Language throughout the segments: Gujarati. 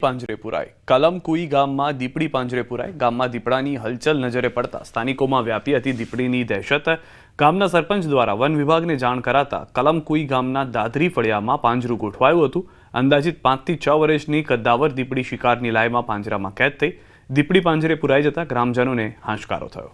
પાંજરે પુરાય કલમકુઈ ગામમાં દીપડી પાંજરે પુરાય ગામમાં દીપડાની હલચલ નજરે પડતા સ્થાનિકોમાં વ્યાપી હતી દીપડીની દહેશત ગામના સરપંચ દ્વારા વન વિભાગને જાણ કરાતા કલમકુઈ ગામના દાદરી ફળિયામાં પાંજરું ગોઠવાયું હતું અંદાજિત 5 થી 6 વર્ષની કદ્દાવર દીપડી શિકારની લાયમાં પાંજરામાં કેદ થઈ દીપડી પાંજરે પુરાઈ જતા ગ્રામજનોને હાશકારો થયો।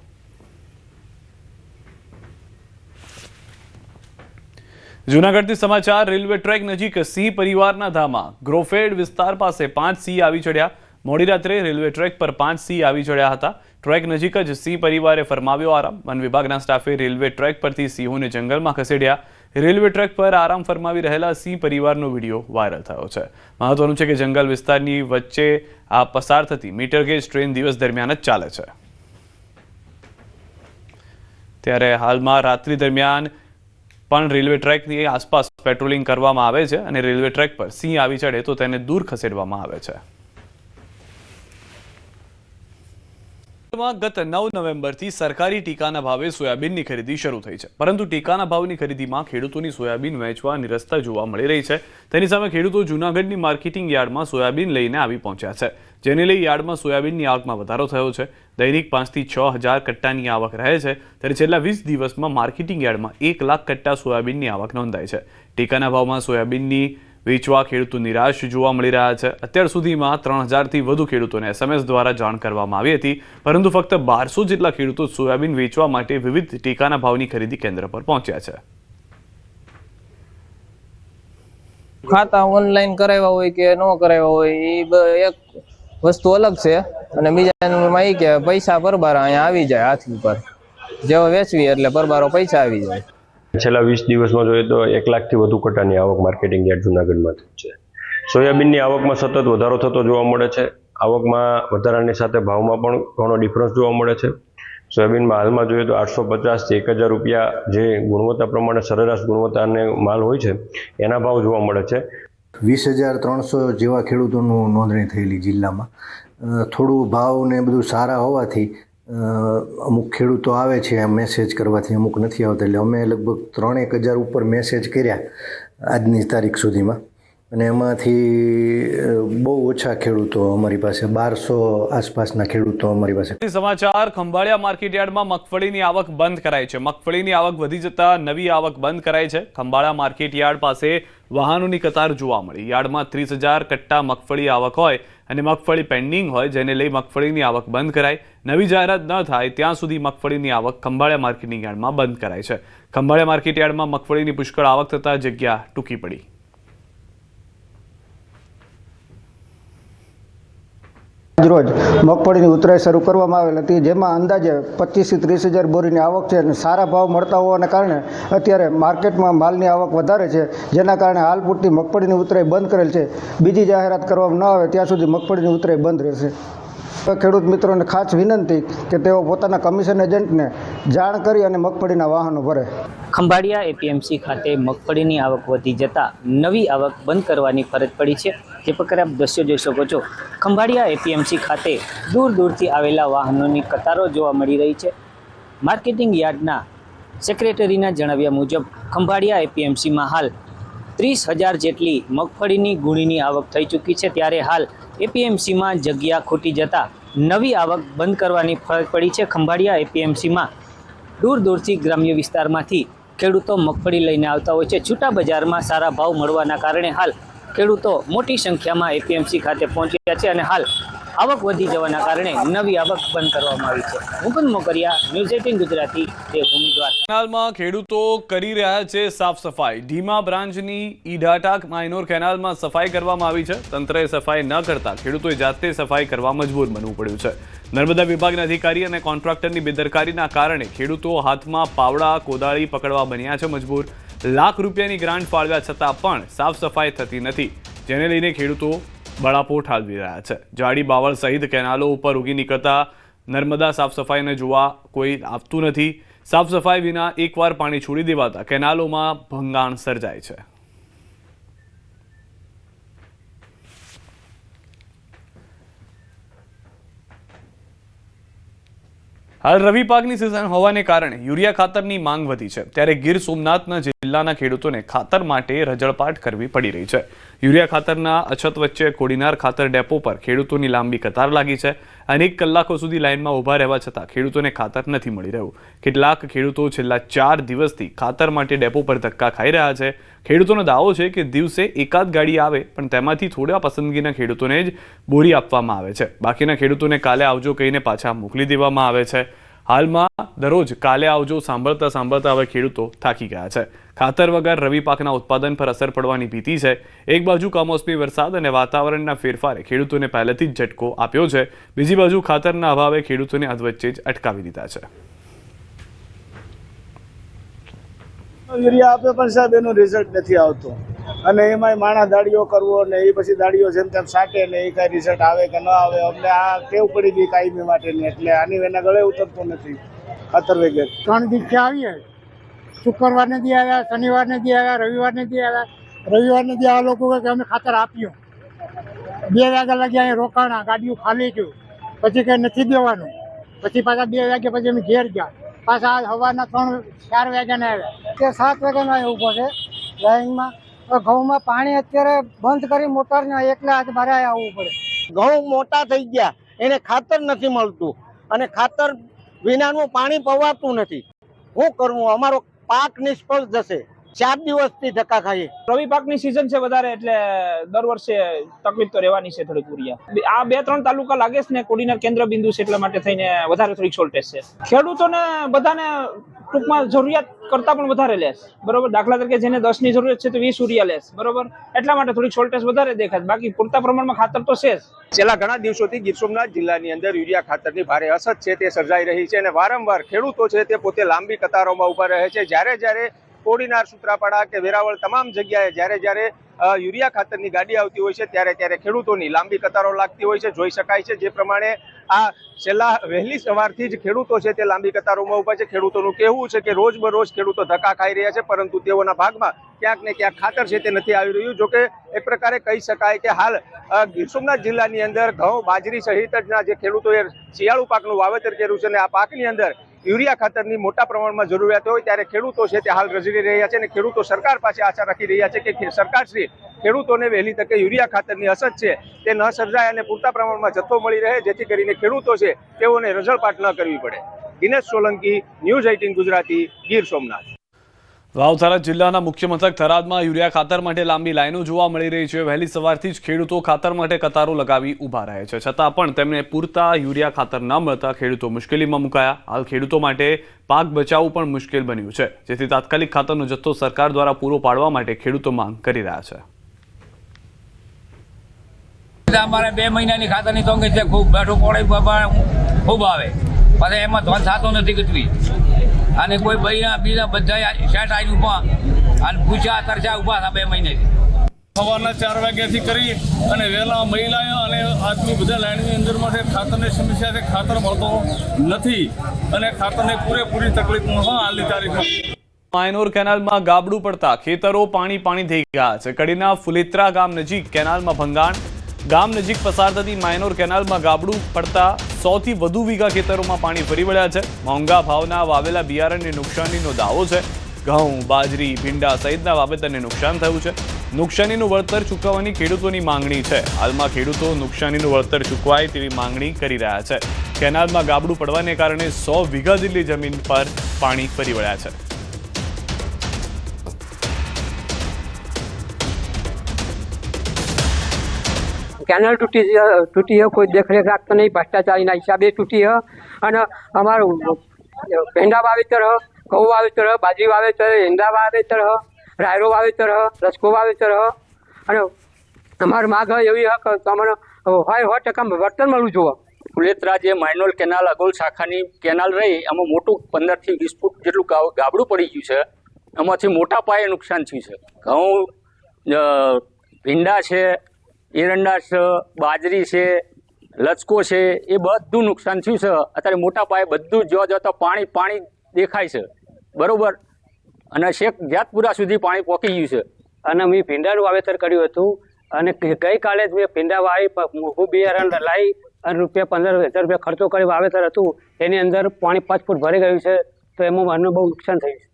જૂનાગઢથી સમાચાર રેલવે ટ્રેક નજીક સિંહ પરિવારના ધામા ગ્રોફેડ વિસ્તાર પાસે 5 સિંહ આવી ચડ્યા। મોડી રાત્રે રેલવે ટ્રેક પર 5 સિંહ આવી ચડ્યા હતા। ટ્રેક નજીક જ સિંહ પરિવારે ફરમાવ્યો આરામ। વન વિભાગના સ્ટાફે રેલવે ટ્રેક પરથી સિંહોને જંગલમાં ખસેડ્યા। રેલવે ટ્રેક પર આરામ ફરમાવી રહેલા સિંહ પરિવારનો વિડીયો વાયરલ થયો છે। મહત્વનું છે કે જંગલ વિસ્તારની વચ્ચે આ પસાર થતી મીટર ગેજ ટ્રેન દિવસ દરમિયાન જ ચાલે છે, ત્યારે હાલમાં રાત્રિ દરમિયાન પણ રેલવે ટ્રેકની આસપાસ પેટ્રોલિંગ કરવામાં આવે છે અને રેલવે ટ્રેક પર સિંહ આવી ચડે તો તેને દૂર ખસેડવામાં આવે છે। ગત 9 નવેમ્બરથી સરકારી ટીકાના ભાવે સોયાબીનની ખરીદી શરૂ થઈ છે, પરંતુ ટીકાના ભાવની ખરીદીમાં ખેડૂતોની સોયાબીન વેચવા નિરસ્તા જોવા મળી રહી છે। તેની સામે ખેડૂતો જૂનાગઢની માર્કેટિંગ યાર્ડમાં સોયાબીન લઈને આવી પહોંચ્યા છે, જેને લઈ યાર્ડમાં સોયાબીનની આવકમાં વધારો થયો છે। દૈનિક 5 થી 6 હજાર કટ્ટાની આવક રહે છે, ત્યારે છેલ્લા 20 દિવસમાં માર્કેટિંગ યાર્ડમાં 1 લાખ કટ્ટા સોયાબીનની આવક નોંધાઈ છે। ટીકાના ભાવમાં સોયાબીનની વેચવા ખેડૂતો નિરાશ જોવા મળી રહ્યા છે। અત્યાર સુધીમાં 3000 થી વધુ ખેડૂતોને SMS દ્વારા જાણ કરવામાં આવી હતી, પરંતુ ફક્ત 1200 જેટલા ખેડૂતો સોયાબીન વેચવા માટે વિવિધ ટીકાના ભાવની ખરીદી કેન્દ્ર પર પહોંચ્યા છે। ખાતા ઓનલાઈન કરાવ્યા હોય કે ન કરાવ્યા હોય એ એક વસ્તુ અલગ છે, અને બીજામાં એ કે પૈસા પરબારા અહીંયા આવી જાય હાથ ઉપર, જેવો વેચવી એટલે પરબારો પૈસા આવી જાય। છેલ્લા 20 દિવસમાં જોઈએ તો 1 લાખથી વધુ કટ્ટાની આવક માર્કેટિંગ યાર્ડ જૂનાગઢમાં થઈ છે। સોયાબીનની આવકમાં સતત વધારો થતો જોવા મળે છે। આવકમાં વધારાની સાથે ભાવમાં પણ ઘણો ડિફરન્સ જોવા મળે છે। સોયાબીનમાં હાલમાં જોઈએ તો 850 થી 1000 રૂપિયા જે ગુણવત્તા પ્રમાણે સરેરાશ ગુણવત્તાનો માલ હોય છે એના ભાવ જોવા મળે છે। 20,300 જેવા ખેડૂતોનું નોંધણી થયેલી જિલ્લામાં। થોડું ભાવ ને બધું સારા હોવાથી અમુક ખેડૂતો આવે છે મેસેજ કરવાથી, અમુક નથી આવતા, એટલે અમે લગભગ 3-1000 ઉપર મેસેજ કર્યા આજની તારીખ સુધીમાં, અને એમાંથી બહુ ઓછા ખેડૂતો અમારી પાસે 1200 આસપાસના ખેડૂતો અમારી પાસે। સમાચાર ખંભાળિયા માર્કેટ યાર્ડમાં મગફળીની આવક બંધ કરાઈ છે। મગફળીની આવક વધી જતા નવી આવક બંધ કરાઈ છે। ખંભાળિયા માર્કેટ યાર્ડ પાસે વાહનોની કતાર જોવા મળી। યાર્ડમાં 30,000 કટ્ટા મગફળી આવક હોય અને મગફળી પેન્ડિંગ હોય, જેને લઈ મગફળીની આવક બંધ કરાઈ। નવી જાહેરાત ન થાય ત્યાં સુધી મગફળીની આવક ખંભાળિયા માર્કેટિંગ યાર્ડમાં બંધ કરાઈ છે। ખંભાળિયા માર્કેટ યાર્ડમાં મગફળીની પુષ્કળ આવક થતા જગ્યા ટૂંકી પડી। રોજ મગફળીની ઉતરાઈ શરૂ કરવામાં આવેલ હતી, જેમાં અંદાજે 25 થી 30,000 બોરીની આવક છે, અને સારા ભાવ મળતા હોવાને કારણે અત્યારે માર્કેટમાં માલની આવક વધારે છે, જેના કારણે હાલ પૂરતી મગફળીની ઉતરાઈ બંધ કરેલ છે। બીજી જાહેરાત કરવામાં ન આવે ત્યાં સુધી મગફળીની ઉતરાઈ બંધ રહેશે। ખેડૂત મિત્રોને ખાસ વિનંતી કે તેઓ પોતાના કમિશન એજન્ટને જાણ કરી અને મગફળીના વાહનો ભરે। ખંભાળિયા એપીએમસી ખાતે મગફળીની આવક વધી જતા નવી આવક બંધ કરવાની ફરજ પડી છે। જે પ્રકારે આપ દ્રશ્યો જોઈ શકો છો, ખંભાળિયા એપીએમસી ખાતે દૂર દૂરથી આવેલા વાહનોની કતારો જોવા મળી રહી છે। માર્કેટિંગ યાર્ડના સેક્રેટરીના જણાવ્યા મુજબ ખંભાળિયા એપીએમસીમાં હાલ 30,000 જેટલી મગફળીની ગુણીની આવક થઈ ચૂકી છે, ત્યારે હાલ એપીએમસીમાં જગ્યા ખૂટી જતા નવી આવક બંધ કરવાની ફરજ પડી છે। ખંભાળિયા એપીએમસીમાં દૂર દૂરથી ગ્રામ્ય વિસ્તારમાંથી ખેડૂતો મગફળી લઈને આવતા હોય છે। છૂટા બજારમાં સારા ભાવ મળવાના કારણે હાલ ખેડૂતો મોટી સંખ્યામાં એપીએમસી ખાતે પહોંચ્યા છે, અને હાલ આવક વધી જવાના કારણે નવી આવક બંધ કરવામાં આવી છે। મુકુંદ મોકરિયા, ન્યૂઝ 18 ગુજરાતી, દેવભૂમિ દ્વારકા। કેનાલમાં ખેડૂતો કરી રહ્યા છે સાફ સફાઈ। ઢીમા બ્રાન્ચની ઈડાટા માઇનોર કેનાલમાં સફાઈ કરવામાં આવી છે। તંત્રએ સફાઈ ન કરતા ખેડૂતોએ જાતે સફાઈ કરવા મજબૂર બનવું પડ્યું છે। નર્મદા વિભાગના અધિકારી અને કોન્ટ્રાક્ટરની બેદરકારીના કારણે ખેડૂતો હાથમાં પાવડા કોદાળી પકડવા બન્યા છે મજબૂર। લાખ રૂપિયાની ગ્રાન્ટ ફાળવ્યા છતાં પણ સાફ સફાઈ થતી નથી, જેને લઈને ખેડૂતો બળાપો ઠાલવી રહ્યા છે। જાડી બાવળ સહિત કેનાલો ઉપર ઉગી નીકળતા નર્મદા સાફ સફાઈને જોવા કોઈ આવતું નથી। સાફ સફાઈ વિના એકવાર પાણી છોડી દેવાતા કેનાલોમાં ભંગાણ સર્જાય છે। હાલ રવિ પાકની સિઝન હોવાને કારણે યુરિયા ખાતરની માંગ વધી છે, ત્યારે ગીર સોમનાથના જિલ્લાના ખેડૂતોને ખાતર માટે રજળપાટ કરવી પડી રહી છે. યુરિયા ખાતરના અછત વચ્ચે કોડીનાર ખાતર ડેપો પર ખેડૂતોની લાંબી કતાર લાગી છે. અનેક કલાકો સુધી લાઇનમાં ઊભા રહેવા છતાં ખેડૂતોને ખાતર નથી મળી રહ્યું. કેટલાક ખેડૂતો છેલ્લા 4 દિવસથી ખાતર માટે ડેપો પર ધક્કા ખાઈ રહ્યા છે. ખેડૂતોનો દાવો છે કે દિવસે એકાદ ગાડી આવે, પણ તેમાંથી થોડા પસંદગીના ખેડૂતોને જ બોરી આપવામાં આવે છે. બાકીના ખેડૂતોને કાલે આવજો કહીને પાછા મોકલી દેવામાં આવે છે. હાલમાં દરરોજ કાલે આવજો સાંભળતા સાંભળતા હવે ખેડૂતો થાકી ગયા છે. ખાતર વગર રવિ પાકના ઉત્પાદન પર અસર પડવાની ભીતિ છે. એક બાજુ કમોસમી વરસાદ અને વાતાવરણના ફેરફારે ખેડૂતોને પહેલેથી જ ઝટકો આપ્યો છે, બીજી બાજુ ખાતરના અભાવે ખેડૂતોને અધવચ્ચે જ અટકાવી દીધા છે. યુરિયા આપે પણ સાહેબ એનું રિઝલ્ટ નથી આવતું, અને એમાંય માણસ દાડીઓ કરવો ને એ પછી દાડીઓ જેમ તેમ સાટે ને એ કાંઈ રિઝલ્ટ આવે કે ન આવે. અમને આ ટેવ પડી ગઈ કાયમી માટેની, એટલે આની એના ગળે ઉતરતું નથી ખાતર વગેરે. 3 દિવસે આવીએ, શુક્રવારને દી આવ્યા, શનિવારને દી આવ્યા, રવિવારને દી આવ્યા. રવિવારને દી આ લોકો કે અમે ખાતર આપ્યું. 2 વાગ્યા લાગી અહીંયા રોકાણા, ગાડીઓ ખાલી થયું, પછી કંઈ નથી દેવાનું. પછી પાછા 2 વાગ્યા પછી અમે ઘેર ગયા, પાછા સવારના 3-4 વાગ્યાને આવ્યા, તે 7 વાગ્યાનો અહીં ઊભો છે લાઈનમાં. ઘઉંમાં પાણી અત્યારે બંધ કરી મોટરને એકલા હાથ મારે આવવું પડે. ઘઉં મોટા થઈ ગયા, એને ખાતર નથી મળતું, અને ખાતર વિનાનું પાણી પવાતું નથી. શું કરવું? અમારો પાક નિષ્ફળ જશે. 4 દિવસથી ધક્કા ખાઈએ. રવિ પાકની સિઝન છે વધારે, એટલે દર વર્ષે તકલીફ તો રહેવાની છે થોડીક યુરિયા. આ 2-3 તાલુકા લાગે છે ને કોડીનાર કેન્દ્ર બિંદુ છે, એટલા માટે થઈને વધારે થોડીક શોર્ટેજ છે. ખેડૂતોને બધાને ટૂંકમાં જરૂરિયાત કરતા પણ વધારે લેસ, બરોબર. દાખલા તરીકે જેને 10 ની જરૂરિયાત છે તો 20 યુરિયા લેસ, બરોબર. એટલા માટે થોડીક શોર્ટેજ વધારે દેખાય, બાકી પૂરતા પ્રમાણમાં ખાતર તો છે જ. છેલ્લા ઘણા દિવસોથી ગીર સોમનાથ જિલ્લાની અંદર યુરિયા ખાતરની ભારે અછત છે તે સર્જાઈ રહી છે, અને વારંવાર ખેડૂતો છે તે પોતે લાંબી કતારોમાં ઉભા રહે છે. જ્યારે કોડીનાર, સૂત્રાપાડા કે વેરાવળ તમામ જગ્યાએ જ્યારે યુરિયા ખાતરની ગાડી આવતી હોય છે ત્યારે ખેડૂતોની લાંબી કતારો લાગતી હોય છે, જોઈ શકાય છે. જે પ્રમાણે આ છેલ્લા વહેલી સવારથી જ ખેડૂતો છે તે લાંબી કતારોમાં ઉભા છે. ખેડૂતોનું કહેવું છે કે રોજબરોજ ખેડૂતો ધક્કા ખાઈ રહ્યા છે, પરંતુ તેઓના ભાગમાં ક્યાંક ને ક્યાંક ખાતર છે તે નથી આવી રહ્યું. જોકે એક પ્રકારે કહી શકાય કે હાલ ગીર સોમનાથ જિલ્લાની અંદર ઘઉં, બાજરી સહિતના જે ખેડૂતોએ શિયાળુ પાકનું વાવેતર કર્યું છે, અને આ પાકની અંદર યુરિયા ખાતરની મોટા પ્રમાણમાં જરૂરિયાત હોય ત્યારે ખેડૂતો છે તે હાલ રઝળી રહ્યા છે, અને ખેડૂતો સરકાર પાસે આશા રાખી રહ્યા છે કે સરકારશ્રી ખેડૂતોને વહેલી તકે યુરિયા ખાતરની અછત છે તે ન સર્જાય અને પૂરતા પ્રમાણમાં જથ્થો મળી રહે, જેથી કરીને ખેડૂતો છે તેઓને રઝળપાટ ન કરવી પડે. દિનેશ સોલંકી, ન્યૂઝ 18 ગુજરાતી, ગીર સોમનાથ. વાવથરા જિલ્લાના મુખ્ય મથક થરાદમાં યુરિયા ખાતર માટે લાંબી લાઈનો જોવા મળી રહી છે. વહેલી સવારથી જ ખેડૂતો ખાતર માટે કતારો લગાવી ઊભા રહે છે, છતાં પણ તેમને પૂરતા યુરિયા ખાતર ન મળતા ખેડૂતો મુશ્કેલીમાં મુકાયા. હાલ ખેડૂતો માટે પાક બચાવવું પણ મુશ્કેલ બન્યું છે, જેથી તાત્કાલિક ખાતરનો જથ્થો સરકાર દ્વારા પૂરો પાડવા માટે ખેડૂતો માંગ કરી રહ્યા છે. અમારે 2 મહિનાની ખાતરની તંગી છે, ખૂબ બેઠું પડે ખૂબ આવે, પછી એમાં ધોન થતો નથી કચવી. અને કોઈ બીજા બધા શેઠ આવી ઉભા અને પૂછ્યા તરછા ઉભા હતા 2 મહિનેથી. સવારના 4 વાગ્યાથી કરી અને વહેલા મહિલાઓ અને આદમી બધા લાઈનની અંદર માટે ખાતરની સમસ્યા છે. ખાતર મળતો નથી અને ખાતરની પૂરેપૂરી તકલીફ હાલની તારીખમાં. માયનોર કેનાલમાં ગાબડું પડતા ખેતરો પાણી થઈ ગયા છે. કડીના ફુલેત્રા ગામ નજીક કેનાલમાં ભંગાણ. ગામ નજીક પસાર થતી માયનોર કેનાલમાં ગાબડું પડતા 100 થી વધુ વીઘા ખેતરોમાં પાણી ફરી વળ્યા છે. મોંઘા ભાવના વાવેલા બિયારણની નુકસાનીનો દાવો છે. ઘઉં, બાજરી, ભીંડા સહિતના વાવેતરને નુકસાન થયું છે. નુકસાનીનું વળતર ચૂકવવાની ખેડૂતોની માંગણી છે. હાલમાં ખેડૂતો નુકસાનીનું વળતર ચૂકવાય તેવી માંગણી કરી રહ્યા છે. કેનાલમાં ગાબડું પડવાને કારણે 100 વીઘા જેટલી જમીન પર પાણી ફરી વળ્યા છે. કેનાલ તૂટી કોઈ દેખરેખ રાખતો નહીં, ભ્રષ્ટાચારીના હિસાબે તૂટી અને અમારું ભેંડા વાવેતર, ઘઉં વાવેતર, બાજરી વાવેતર, ઈંડા વાવેતર, રાયરો વાવેતર, રસકો વાવેતર, અને અમારી માગ એવી કે તમને 100% વળતર મળવું જોઈએ. ફુલેત્રા જે માયનોર કેનાલ અગોલ શાખાની કેનાલ રહી, એમાં મોટું 15 થી 20 ફૂટ જેટલું ગાબડું પડી ગયું છે. એમાંથી મોટા પાયે નુકસાન થયું છે. ઘઉં, ભીંડા છે, એરંડા છે, બાજરી છે, લચકો છે, એ બધું નુકસાન થયું છે. અત્યારે મોટા પાયે બધું જો તો પાણી દેખાય છે, બરોબર. અને શેખ જાતપુરા સુધી પાણી પહોંચી ગયું છે. અને મેં ભીંડાનું વાવેતર કર્યું હતું, અને ગઈકાલે જ મેં ભીંડા વાવી મોંઘું બિયારણ લાવી અને ₹15,000 ખર્ચો કરી વાવેતર હતું એની અંદર પાણી 5 ફૂટ ભરી ગયું છે, તો એમાં મને બહુ નુકસાન થયું છે.